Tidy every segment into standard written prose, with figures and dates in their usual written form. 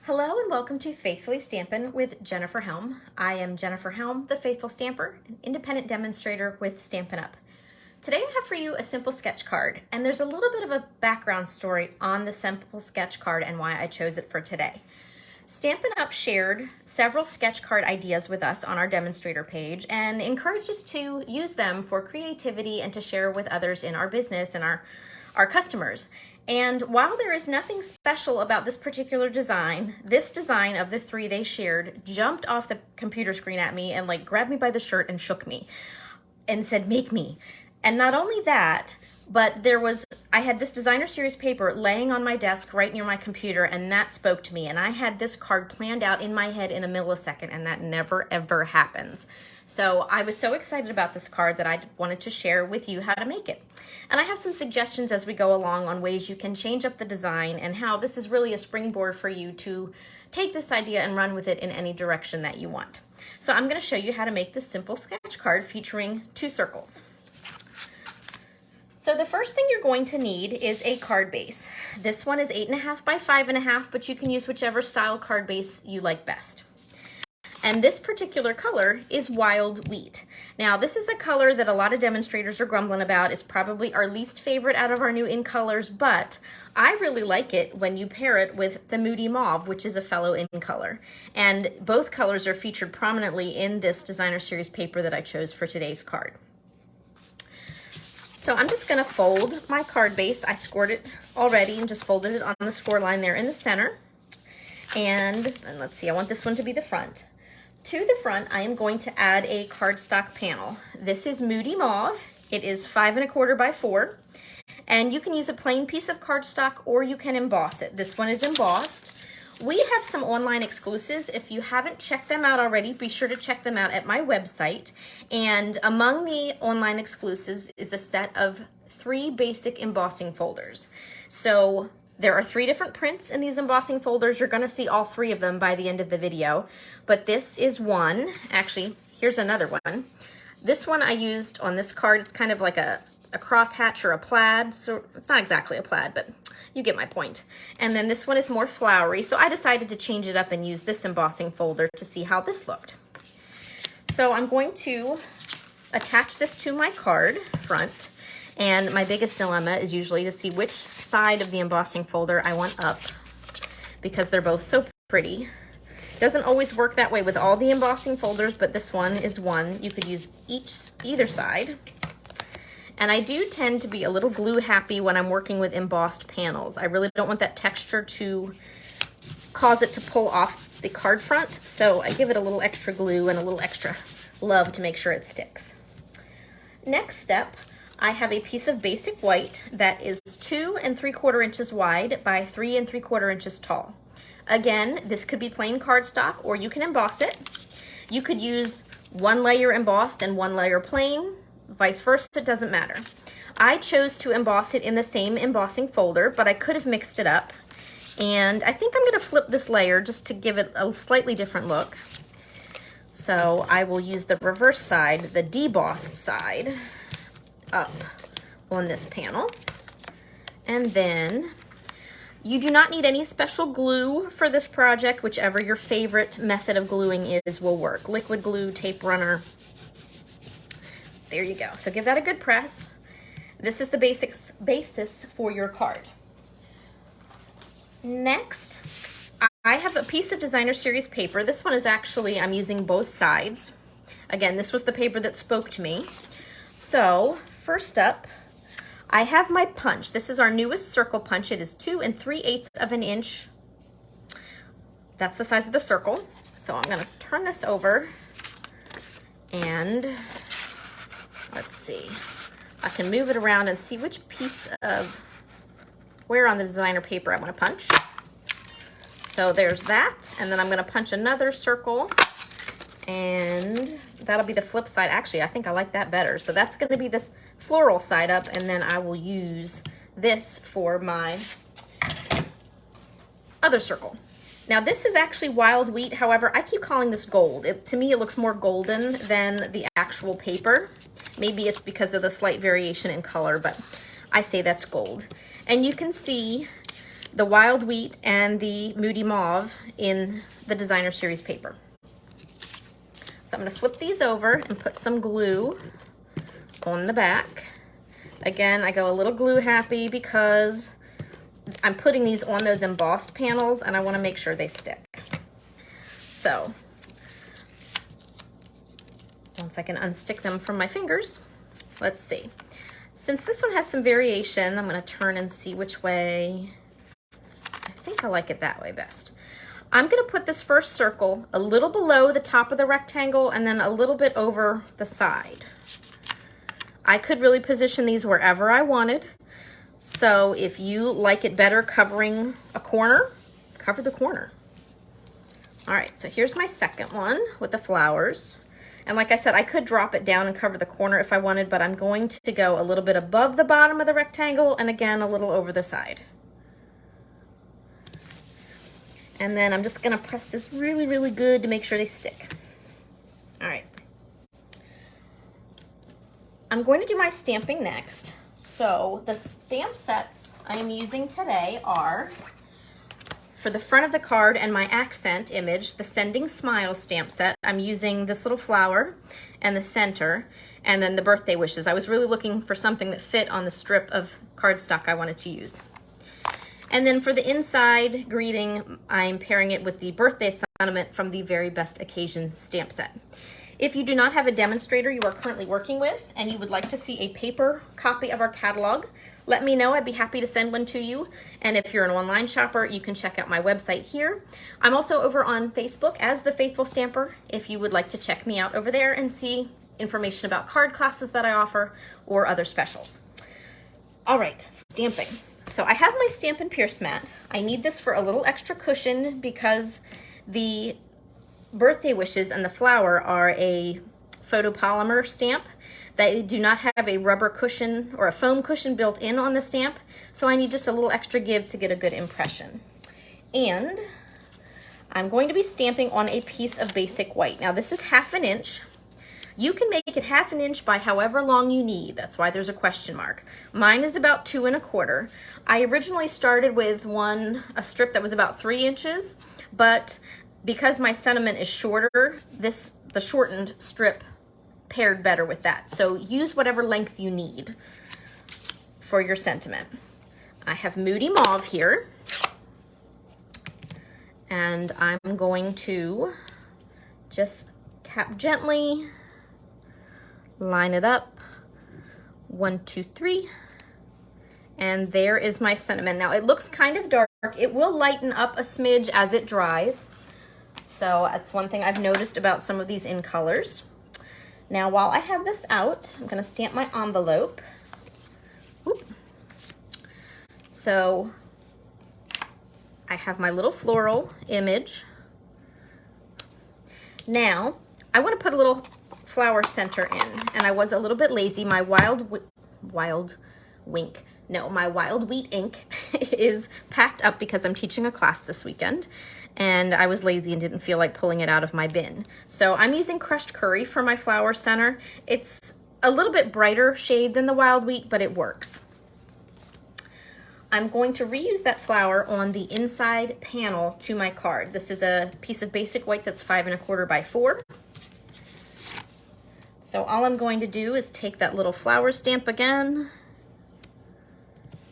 Hello and welcome to Faithfully Stampin' with Jennifer Helm. I am Jennifer Helm, the Faithful Stamper, an independent demonstrator with Stampin' Up. Today I have for you a simple sketch card, and there's a little bit of a background story on the simple sketch card and why I chose it for today. Stampin' Up shared several sketch card ideas with us on our demonstrator page and encouraged us to use them for creativity and to share with others in our business and our customers. And while there is nothing special about this particular design, this design of the three they shared jumped off the computer screen at me and like grabbed me by the shirt and shook me and said, "Make me." And not only that, but I had this designer series paper laying on my desk right near my computer, and that spoke to me. And I had this card planned out in my head in a millisecond, and that never ever happens. So I was so excited about this card that I wanted to share with you how to make it. And I have some suggestions as we go along on ways you can change up the design and how this is really a springboard for you to take this idea and run with it in any direction that you want. So I'm going to show you how to make this simple sketch card featuring two circles. So the first thing you're going to need is a card base. This one is 8.5 by 5.5, but you can use whichever style card base you like best. And this particular color is Wild Wheat. Now this is a color that a lot of demonstrators are grumbling about. It's probably our least favorite out of our new in colors, but I really like it when you pair it with the Moody Mauve, which is a fellow in color. And both colors are featured prominently in this designer series paper that I chose for today's card. So I'm just going to fold my card base. I scored it already and just folded it on the score line there in the center. And let's see, I want this one to be the front. To the front, I am going to add a cardstock panel. This is Moody Mauve. It is 5 1/4 by 4. And you can use a plain piece of cardstock or you can emboss it. This one is embossed. We have some online exclusives. If you haven't checked them out already, be sure to check them out at my website. And among the online exclusives is a set of 3 basic embossing folders. So there are 3 different prints in these embossing folders. You're going to see all 3 of them by the end of the video. But this is one. Actually, here's another one. This one I used on this card. It's kind of like a crosshatch or a plaid. So it's not exactly a plaid, but you get my point. And then this one is more flowery. So I decided to change it up and use this embossing folder to see how this looked. So I'm going to attach this to my card front. And my biggest dilemma is usually to see which side of the embossing folder I want up because they're both so pretty. It doesn't always work that way with all the embossing folders, but this one is one. You could use either side. And I do tend to be a little glue happy when I'm working with embossed panels. I really don't want that texture to cause it to pull off the card front, so I give it a little extra glue and a little extra love to make sure it sticks. Next step, I have a piece of basic white that is 2 3/4 inches wide by 3 3/4 inches tall. Again, this could be plain cardstock or you can emboss it. You could use 1 layer embossed and 1 layer plain, vice versa, it doesn't matter. I chose to emboss it in the same embossing folder, but I could have mixed it up. And I think I'm going to flip this layer just to give it a slightly different look. So I will use the reverse side, the debossed side, up on this panel. And then you do not need any special glue for this project. Whichever your favorite method of gluing is will work. Liquid glue, tape runner. There you go. So give that a good press. This is the basis for your card. Next, I have a piece of designer series paper. This one is actually, I'm using both sides. Again, this was the paper that spoke to me. So first up, I have my punch. This is our newest circle punch. It is 2 3/8 of an inch. That's the size of the circle. So I'm going to turn this over and let's see. I can move it around and see which piece of where on the designer paper I want to punch. So there's that, and then I'm going to punch another circle. And that'll be the flip side. Actually, I think I like that better. So that's going to be this floral side up, and then I will use this for my other circle. Now this is actually Wild Wheat. However, I keep calling this gold. To me, it looks more golden than the actual paper. Maybe it's because of the slight variation in color, but I say that's gold. And you can see the Wild Wheat and the Moody Mauve in the Designer Series paper. So I'm going to flip these over and put some glue on the back. Again, I go a little glue happy because I'm putting these on those embossed panels and I want to make sure they stick. So once I can unstick them from my fingers, let's see. Since this one has some variation, I'm going to turn and see which way. I think I like it that way best. I'm going to put this first circle a little below the top of the rectangle and then a little bit over the side. I could really position these wherever I wanted. So if you like it better covering a corner, cover the corner. All right, so here's my second one with the flowers. And like I said, I could drop it down and cover the corner if I wanted, but I'm going to go a little bit above the bottom of the rectangle and again, a little over the side. And then I'm just gonna press this really, really good to make sure they stick. All right. I'm going to do my stamping next. So the stamp sets I am using today are, for the front of the card and my accent image, the Sending Smiles stamp set. I'm using this little flower and the center, and then the birthday wishes. I was really looking for something that fit on the strip of cardstock I wanted to use. And then for the inside greeting, I'm pairing it with the birthday sentiment from the Very Best Occasions stamp set. If you do not have a demonstrator you are currently working with and you would like to see a paper copy of our catalog, let me know. I'd be happy to send one to you. And if you're an online shopper, you can check out my website here. I'm also over on Facebook as The Faithful Stamper if you would like to check me out over there and see information about card classes that I offer or other specials. All right, stamping. So I have my Stampin' Pierce mat. I need this for a little extra cushion because the birthday wishes and the flower are a photopolymer stamp. They do not have a rubber cushion or a foam cushion built in on the stamp, so I need just a little extra give to get a good impression. And I'm going to be stamping on a piece of basic white. Now this is 1/2 inch. You can make it 1/2 inch by however long you need. That's why there's a question mark. Mine is about 2 1/4. I originally started with a strip that was about 3 inches, but because my sentiment is shorter, the shortened strip paired better with that. So use whatever length you need for your sentiment. I have Moody Mauve here, and I'm going to just tap gently, line it up, 1, 2, 3, and there is my sentiment. Now it looks kind of dark. It will lighten up a smidge as it dries. So that's one thing I've noticed about some of these in colors. Now while I have this out, I'm gonna stamp my envelope. Whoop. So I have my little floral image. Now I wanna put a little flower center in, and I was a little bit lazy. My Wild Wheat ink is packed up because I'm teaching a class this weekend, and I was lazy and didn't feel like pulling it out of my bin. So I'm using crushed curry for my flower center. It's a little bit brighter shade than the Wild Wheat, but it works. I'm going to reuse that flower on the inside panel to my card. This is a piece of basic white that's 5 1/4 by 4. So all I'm going to do is take that little flower stamp again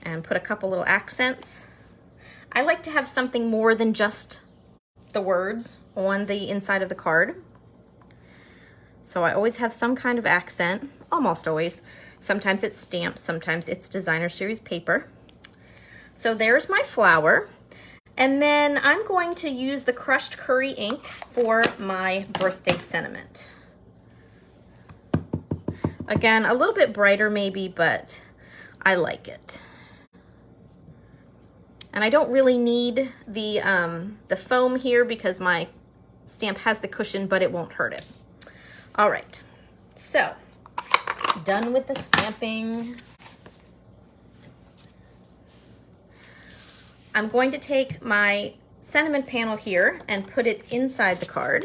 and put a couple little accents. I like to have something more than just the words on the inside of the card. So I always have some kind of accent, almost always. Sometimes it's stamps, sometimes it's Designer Series paper. So there's my flower. And then I'm going to use the crushed curry ink for my birthday sentiment. Again, a little bit brighter maybe, but I like it. And I don't really need the foam here because my stamp has the cushion, but it won't hurt it. All right, so done with the stamping. I'm going to take my sentiment panel here and put it inside the card.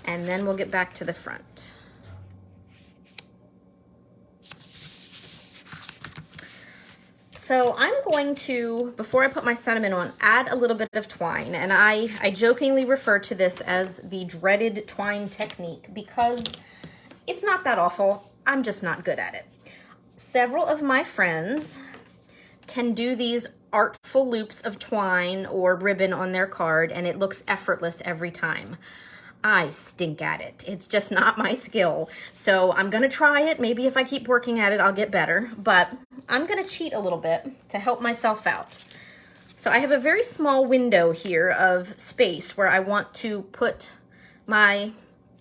And then we'll get back to the front. So I'm going to, before I put my sentiment on, add a little bit of twine. And I jokingly refer to this as the dreaded twine technique because it's not that awful. I'm just not good at it. Several of my friends can do these artful loops of twine or ribbon on their card, and it looks effortless every time. I stink at it. It's just not my skill. So I'm gonna try it. Maybe if I keep working at it, I'll get better, but I'm gonna cheat a little bit to help myself out. So I have a very small window here of space where I want to put my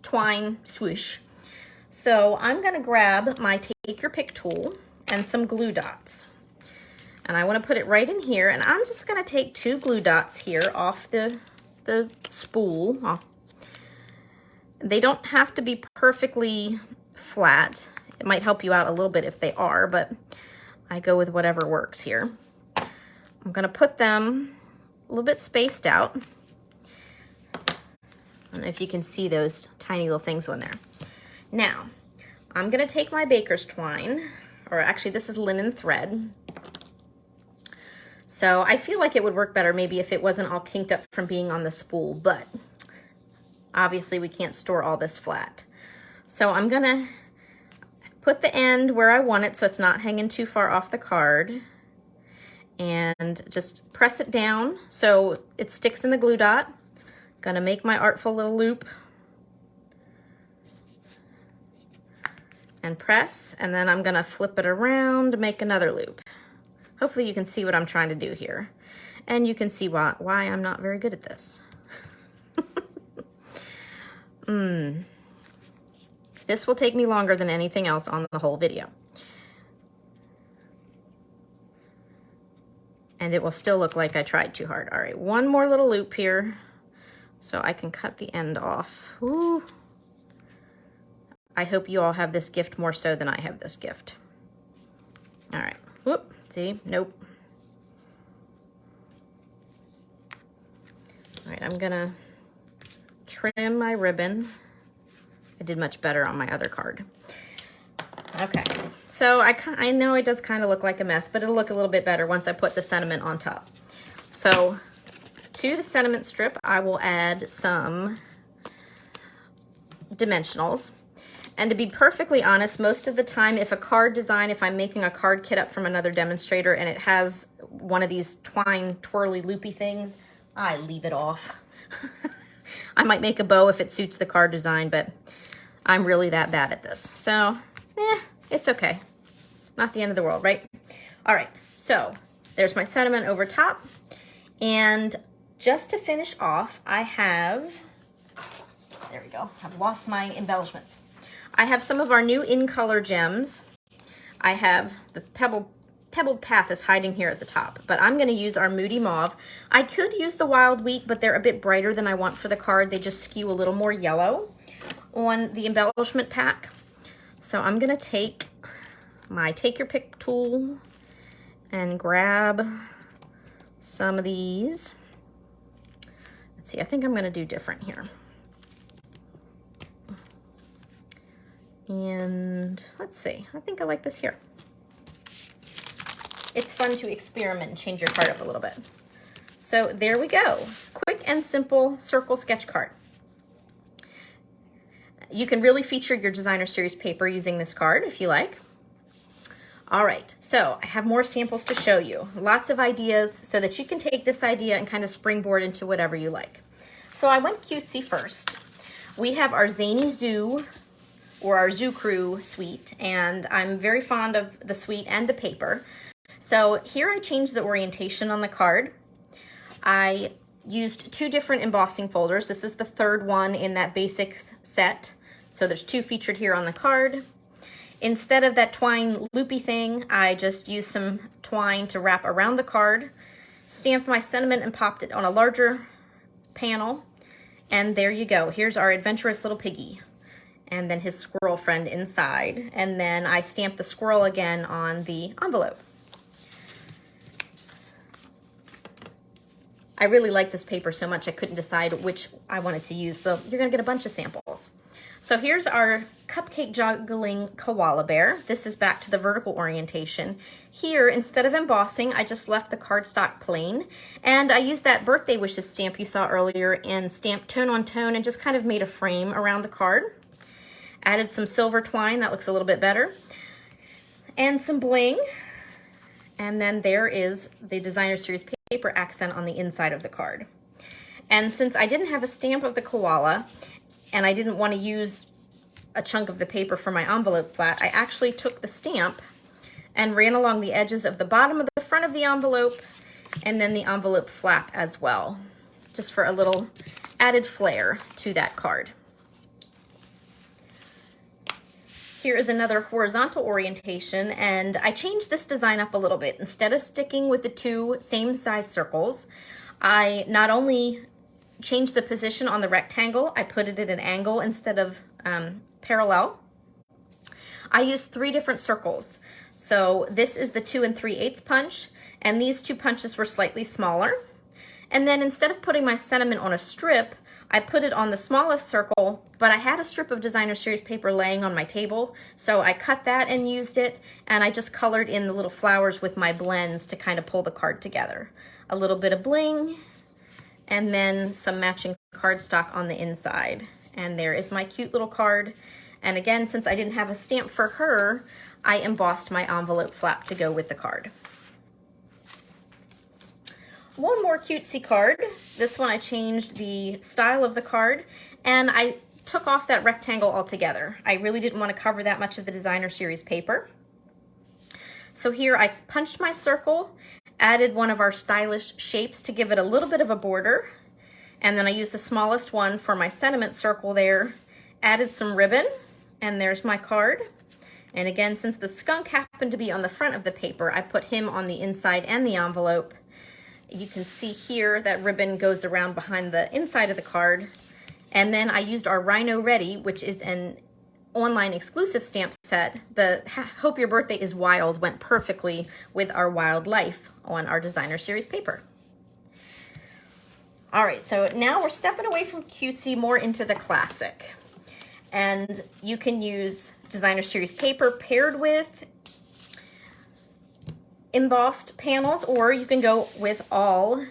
twine swoosh. So I'm gonna grab my take your pick tool and some glue dots. And I wanna put it right in here, and I'm just gonna take 2 glue dots here off the spool. They don't have to be perfectly flat. It might help you out a little bit if they are, but I go with whatever works here. I'm gonna put them a little bit spaced out. I don't know if you can see those tiny little things on there. Now, I'm gonna take my baker's twine, or actually this is linen thread. So I feel like it would work better maybe if it wasn't all kinked up from being on the spool, but obviously we can't store all this flat. So I'm gonna put the end where I want it so it's not hanging too far off the card, and just press it down so it sticks in the glue dot. Gonna make my artful little loop and press, and then I'm gonna flip it around to make another loop. Hopefully you can see what I'm trying to do here, and you can see why I'm not very good at this. This will take me longer than anything else on the whole video. And it will still look like I tried too hard. All right, one more little loop here so I can cut the end off. Ooh. I hope you all have this gift more so than I have this gift. All right, whoop, see, nope. All right, I'm gonna trim my ribbon. I did much better on my other card. Okay, so I know it does kind of look like a mess, but it'll look a little bit better once I put the sentiment on top. So to the sentiment strip, I will add some dimensionals. And to be perfectly honest, most of the time, if I'm making a card kit up from another demonstrator and it has one of these twine twirly loopy things, I leave it off. I might make a bow if it suits the card design, but I'm really that bad at this. So, it's okay. Not the end of the world, right? All right, so there's my sentiment over top. And just to finish off, I have, there we go, I've lost my embellishments. I have some of our new in color gems. I have the pebbled path is hiding here at the top, but I'm gonna use our Moody Mauve. I could use the Wild Wheat, but they're a bit brighter than I want for the card. They just skew a little more yellow on the embellishment pack. So I'm gonna take my take your pick tool and grab some of these. Let's see, I think I'm gonna do different here. And let's see, I think I like this here. It's fun to experiment and change your card up a little bit. So there we go. Quick and simple circle sketch card. You can really feature your designer series paper using this card if you like. All right, so I have more samples to show you. Lots of ideas so that you can take this idea and kind of springboard into whatever you like. So I went cutesy first. We have our Zany Zoo, or our Zoo Crew suite, and I'm very fond of the suite and the paper. So here I changed the orientation on the card. I used 2 different embossing folders. This is the 3rd one in that basics set. So there's 2 featured here on the card. Instead of that twine loopy thing, I just used some twine to wrap around the card, stamped my sentiment and popped it on a larger panel. And there you go. Here's our adventurous little piggy, and then his squirrel friend inside. And then I stamped the squirrel again on the envelope. I really like this paper so much I couldn't decide which I wanted to use, so you're gonna get a bunch of samples. So here's our cupcake juggling koala bear. This is back to the vertical orientation. Here, instead of embossing, I just left the cardstock plain, and I used that birthday wishes stamp you saw earlier and stamped tone on tone and just kind of made a frame around the card. Added some silver twine, that looks a little bit better, and some bling. And then there is the designer series paper accent on the inside of the card. And since I didn't have a stamp of the koala, and I didn't want to use a chunk of the paper for my envelope flat, I actually took the stamp and ran along the edges of the bottom of the front of the envelope and then the envelope flap as well, just for a little added flair to that card. Here is another horizontal orientation, and I changed this design up a little bit. Instead of sticking with the two same size circles, I not only changed the position on the rectangle, I put it at an angle instead of parallel. I used 3 different circles. So this is the 2 3/8 punch, and these 2 punches were slightly smaller. And then instead of putting my sentiment on a strip, I put it on the smallest circle, but I had a strip of designer series paper laying on my table, so I cut that and used it, and I just colored in the little flowers with my blends to kind of pull the card together. A little bit of bling, and then some matching cardstock on the inside. And there is my cute little card. And again, since I didn't have a stamp for her, I embossed my envelope flap to go with the card. One more cutesy card. This one I changed the style of the card, and I took off that rectangle altogether. I really didn't want to cover that much of the designer series paper. So here I punched my circle, added one of our stylish shapes to give it a little bit of a border, and then I used the smallest one for my sentiment circle there, added some ribbon, and there's my card. And again, since the skunk happened to be on the front of the paper, I put him on the inside and the envelope. You can see here that ribbon goes around behind the inside of the card. And then I used our Rhino Ready, which is an online exclusive stamp set. The Hope Your Birthday is Wild went perfectly with our wildlife on our designer series paper. All right, so now we're stepping away from cutesy more into the classic. And you can use designer series paper paired with embossed panels, or you can go with all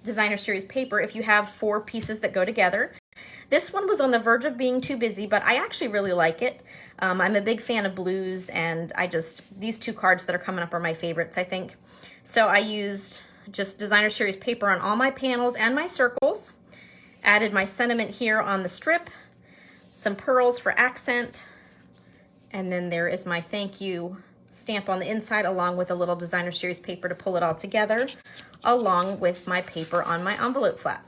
designer series paper if you have 4 pieces that go together. This one was on the verge of being too busy, but I actually really like it. I'm a big fan of blues, and these 2 cards that are coming up are my favorites, I think. So I used just designer series paper on all my panels and my circles, added my sentiment here on the strip, some pearls for accent, and then there is my thank you stamp on the inside, along with a little designer series paper to pull it all together, along with my paper on my envelope flap.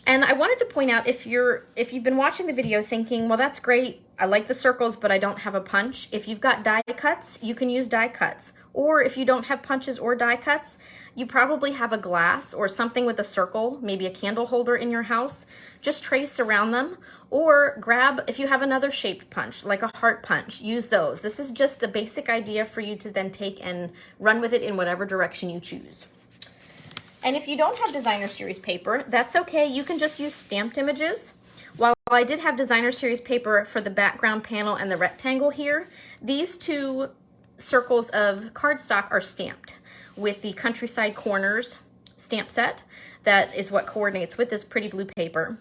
And I wanted to point out, if you've been watching the video thinking, well, that's great, I like the circles, but I don't have a punch. If you've got die cuts, you can use die cuts. Or if you don't have punches or die cuts, you probably have a glass or something with a circle, maybe a candle holder in your house. Just trace around them, or grab, if you have another shaped punch, like a heart punch, use those. This is just a basic idea for you to then take and run with it in whatever direction you choose. And if you don't have designer series paper, that's okay. You can just use stamped images. While I did have designer series paper for the background panel and the rectangle here, these 2 circles of cardstock are stamped with the Countryside Corners stamp set. That is what coordinates with this pretty blue paper.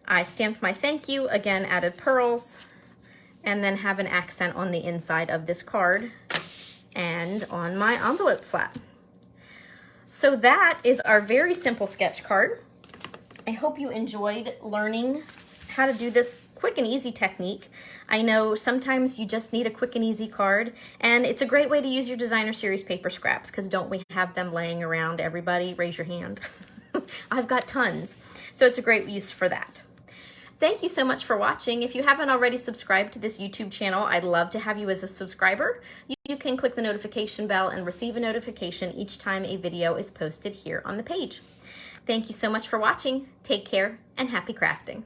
I stamped my thank you, again added pearls, and then have an accent on the inside of this card and on my envelope flap. So that is our very simple sketch card. I hope you enjoyed learning how to do this quick and easy technique. I know sometimes you just need a quick and easy card, and it's a great way to use your designer series paper scraps, because don't we have them laying around? Everybody, raise your hand. I've got tons. So it's a great use for that. Thank you so much for watching. If you haven't already subscribed to this YouTube channel, I'd love to have you as a subscriber. You can click the notification bell and receive a notification each time a video is posted here on the page. Thank you so much for watching. Take care and happy crafting.